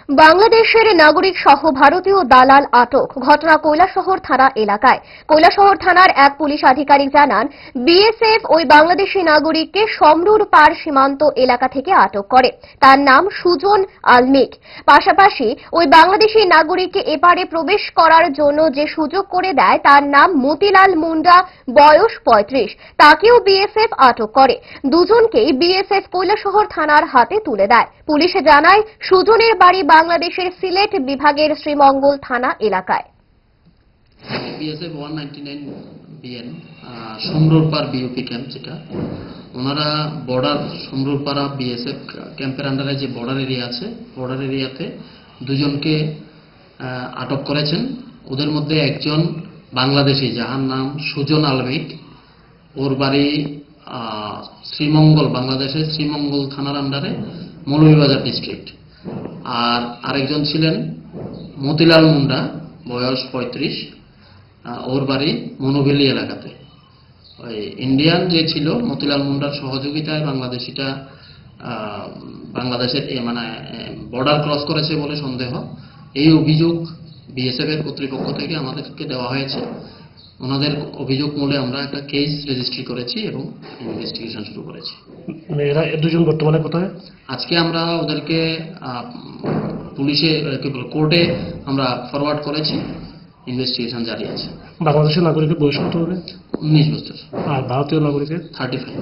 বাংলাদেশের নাগরিক সহ ভারতীয় দালাল আটক। ঘটনা কৈলাসহর থানা এলাকায়। কৈলাসহর থানার এক পুলিশ আধিকারিক জানান, বিএসএফ ওই বাংলাদেশি নাগরিককে সমরুর পার সীমান্ত এলাকা থেকে আটক করে। তার নাম সুজন আলমিক। পাশাপাশি ওই বাংলাদেশি নাগরিককে এপারে প্রবেশ করার জন্য যে সুযোগ করে দেয় তার নাম মতিলাল মুন্ডা, বয়স ৩৫। তাকেও বিএসএফ আটক করে। দুজনকেই বিএসএফ কৈলাসহর থানার হাতে তুলে দেয়। পুলিশে জানায়, সুজনের বাড়ি বাংলাদেশের সিলেট বিভাগের শ্রীমঙ্গল থানা এলাকায়। বিএসএফ 199 বিএন সমরুরপার বিওপি ক্যাম্প, যেটা ওনারা বর্ডার সমরুরপাড়া বিএসএফ ক্যাম্পের আন্ডারে যে বর্ডার এরিয়া আছে, বর্ডার এরিয়াতে দুজনকে আটক করেছেন। ওদের মধ্যে একজন বাংলাদেশি, যাহার নাম সুজন আলমিক, ওর বাড়ি শ্রীমঙ্গল, বাংলাদেশের শ্রীমঙ্গল থানার আন্ডারে মৌলভীবাজার ডিস্ট্রিক্ট। আর আরেকজন ছিলেন মতিলাল মুন্ডা, বয়স ৩৫, ওর বাড়ি মনোভেলি এলাকাতে। ওই ইন্ডিয়ান যে ছিল মতিলাল মুন্ডার সহযোগিতায় বাংলাদেশিটা বাংলাদেশের বর্ডার ক্রস করেছে বলে সন্দেহ। এই অভিযোগ বিএসএফ এর কর্তৃপক্ষ থেকে আমাদেরকে দেওয়া হয়েছে। ওনাদের অভিযোগ মূলে আমরা একটা কেস রেজিস্ট্রি করেছি এবং ইনভেস্টিগেশন শুরু করেছি। এরা দুজন বর্তমানে কোথায়? আজকে আমরা ওদেরকে পুলিশে কোর্টে আমরা ফরওয়ার্ড করেছি। ইনভেস্টিগেশন জারি আছে। বাংলাদেশের নাগরিকের বয়স কত হবে? 19 বছর। আর ভারতীয় নাগরিকের? 35।